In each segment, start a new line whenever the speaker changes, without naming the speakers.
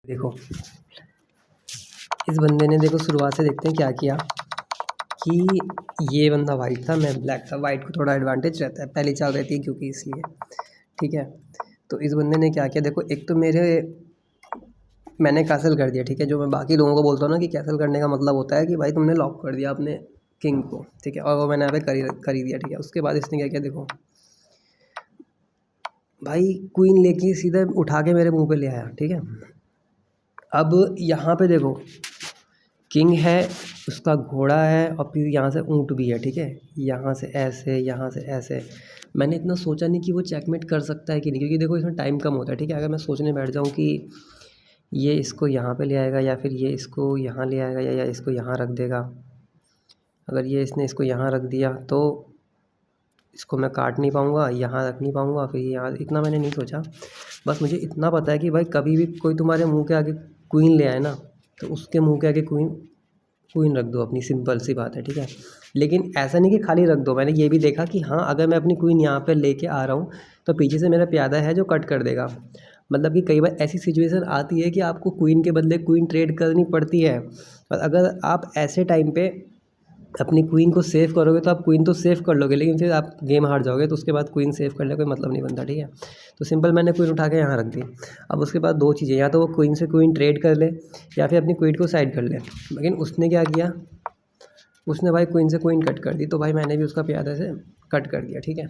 देखो इस बंदे ने, देखो शुरुआत से देखते हैं क्या किया कि ये बंदा वाइट था, मैं ब्लैक था। वाइट को थोड़ा एडवांटेज रहता है, पहली चाल रहती है क्योंकि इसलिए, ठीक है। तो इस बंदे ने क्या किया, देखो एक तो मैंने कैसल कर दिया, ठीक है। जो मैं बाकी लोगों को बोलता हूँ ना कि कैसल करने का मतलब होता है कि भाई तुमने लॉक कर दिया अपने किंग को, ठीक है, और वो मैंने यहाँ पे कर ही दिया, ठीक है। उसके बाद इसने क्या किया, देखो भाई क्वीन लेके सीधा उठा के मेरे मुंह पे ले आया, ठीक है। अब यहाँ पे देखो किंग है, उसका घोड़ा है, और फिर यहाँ से ऊँट भी है, ठीक है। यहाँ से ऐसे, यहाँ से ऐसे। मैंने इतना सोचा नहीं कि वो चेकमेट कर सकता है कि नहीं, क्योंकि देखो इसमें टाइम कम होता है, ठीक है। अगर मैं सोचने बैठ जाऊँ कि ये इसको यहाँ पे ले आएगा, या फिर ये इसको यहाँ ले आएगा, या इसको यहाँ रख देगा, अगर ये इसने इसको यहाँ रख दिया तो इसको मैं काट नहीं पाऊँगा, यहाँ रख नहीं पाऊँगा, फिर यहाँ, इतना मैंने नहीं सोचा। बस मुझे इतना पता है कि भाई कभी भी कोई तुम्हारे मुंह के आगे क्वीन ले आए ना, तो उसके मुंह के आगे क्वीन क्वीन रख दो अपनी, सिंपल सी बात है, ठीक है। लेकिन ऐसा नहीं कि खाली रख दो, मैंने ये भी देखा कि हाँ अगर मैं अपनी क्वीन यहाँ पे लेके आ रहा हूँ तो पीछे से मेरा प्यादा है जो कट कर देगा। मतलब कि कई बार ऐसी सिचुएशन आती है कि आपको क्वीन के बदले क्वीन ट्रेड करनी पड़ती है, और अगर आप ऐसे टाइम पे अपनी क्वीन को सेव करोगे तो आप क्वीन तो सेव कर लोगे, लेकिन फिर आप गेम हार जाओगे, तो उसके बाद क्वीन सेव करने का कोई मतलब नहीं बनता, ठीक है। तो सिंपल मैंने क्वीन उठा के यहाँ रख दी। अब उसके बाद दो चीज़ें, या तो वो क्वीन से क्वीन ट्रेड कर ले, या फिर अपनी क्वीन को साइड कर ले। लेकिन उसने क्या किया, उसने भाई क्वीन से क्वीन कट कर दी, तो भाई मैंने भी उसका प्यादा से कट कर दिया, ठीक है।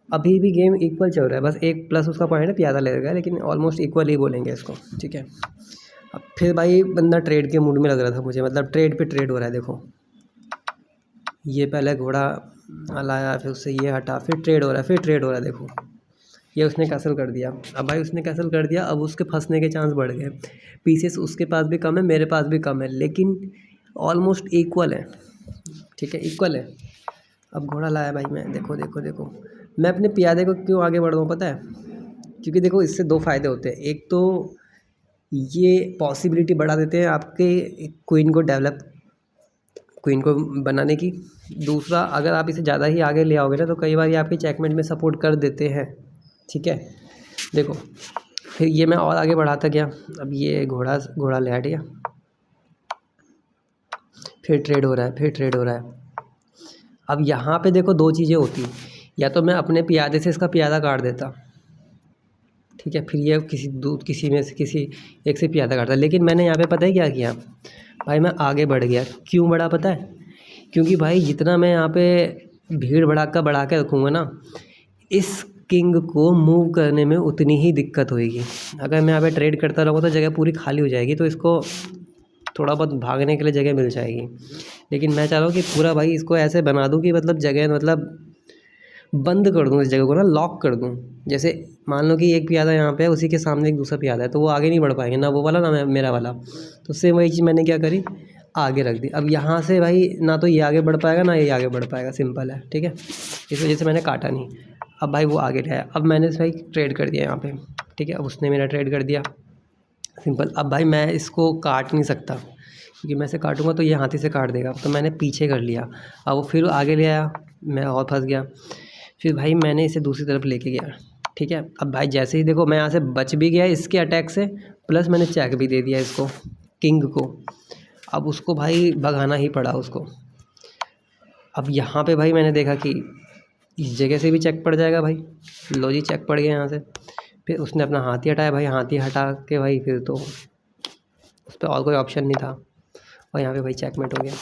अभी भी गेम इक्वल चल रहा है, बस एक प्लस उसका पॉइंट है, प्यादा ले गया, लेकिन ऑलमोस्ट इक्वल ही बोलेंगे इसको, ठीक है। अब फिर भाई बंदा ट्रेड के मूड में लग रहा था मुझे, मतलब ट्रेड पे ट्रेड हो रहा है। देखो ये पहले घोड़ा लाया, फिर उससे ये हटा, फिर ट्रेड हो रहा है, फिर ट्रेड हो रहा है। देखो ये उसने कैंसिल कर दिया। अब भाई उसने कैंसिल कर दिया, अब उसके फंसने के चांस बढ़ गए। पीसेस उसके पास भी कम है, मेरे पास भी कम है, लेकिन ऑलमोस्ट इक्वल है, ठीक है, इक्वल है। अब घोड़ा लाया भाई मैं, देखो देखो देखो, मैं अपने प्यादे को क्यों आगे बढ़ रहा हूँ पता है? क्योंकि देखो इससे दो फ़ायदे होते हैं। एक तो ये पॉसिबिलिटी बढ़ा देते हैं आपके क्वीन को बनाने की। दूसरा, अगर आप इसे ज़्यादा ही आगे ले आओगे ना, तो कई बार ये आपके चेकमेट में सपोर्ट कर देते हैं, ठीक है। देखो फिर ये मैं और आगे बढ़ाता गया, अब ये घोड़ा ले आया, ठीक है। फिर ट्रेड हो रहा है, फिर ट्रेड हो रहा है। अब यहाँ पे देखो दो चीज़ें होती, या तो मैं अपने प्यादे से इसका प्यादा काट देता, ठीक है, फिर ये किसी में से किसी एक से प्यादा काटता। लेकिन मैंने यहाँ पे पता है क्या किया भाई, मैं आगे बढ़ गया। क्यों बढ़ा पता है? क्योंकि भाई जितना मैं यहाँ पे भीड़ भड़ाका बढ़ा के रखूँगा ना, इस किंग को मूव करने में उतनी ही दिक्कत होएगी। अगर मैं यहाँ पे ट्रेड करता रहूँगा तो जगह पूरी खाली हो जाएगी, तो इसको थोड़ा बहुत भागने के लिए जगह मिल जाएगी। लेकिन मैं चाह रहा हूँ कि पूरा भाई इसको ऐसे बना दूँ कि मतलब जगह, मतलब बंद कर दूँ इस जगह को ना, लॉक कर दूँ। जैसे मान लो कि एक प्यादा यहाँ पे है, उसी के सामने एक दूसरा प्यादा है, तो वो आगे नहीं बढ़ पाएंगे, ना वो वाला ना मेरा वाला। तो सेम वही चीज़ मैंने क्या करी, आगे रख दी। अब यहाँ से भाई ना तो ये आगे बढ़ पाएगा ना ये आगे बढ़ पाएगा, सिंपल है, ठीक है। इस वजह से मैंने काटा नहीं। अब भाई वो आगे गया, अब मैंने भाई ट्रेड कर दिया यहाँ पे, ठीक है। अब उसने मेरा ट्रेड कर दिया, सिंपल। अब भाई मैं इसको काट नहीं सकता, क्योंकि मैं इसे काटूंगा तो ये हाथी से काट देगा, तो मैंने पीछे कर लिया। अब वो फिर आगे ले आया, मैं और फंस गया। फिर भाई मैंने इसे दूसरी तरफ लेके गया, ठीक है। अब भाई जैसे ही देखो मैं यहाँ से बच भी गया इसके अटैक से, प्लस मैंने चेक भी दे दिया इसको, किंग को। अब उसको भाई भगाना ही पड़ा उसको। अब यहाँ पे भाई मैंने देखा कि इस जगह से भी चेक पड़ जाएगा भाई, लो जी चेक पड़ गया यहाँ से। फिर उसने अपना हाथी हटाया भाई, हाथी हटा के भाई फिर तो उस पर और कोई ऑप्शन नहीं था, और यहाँ पे भाई चेकमेट हो गया।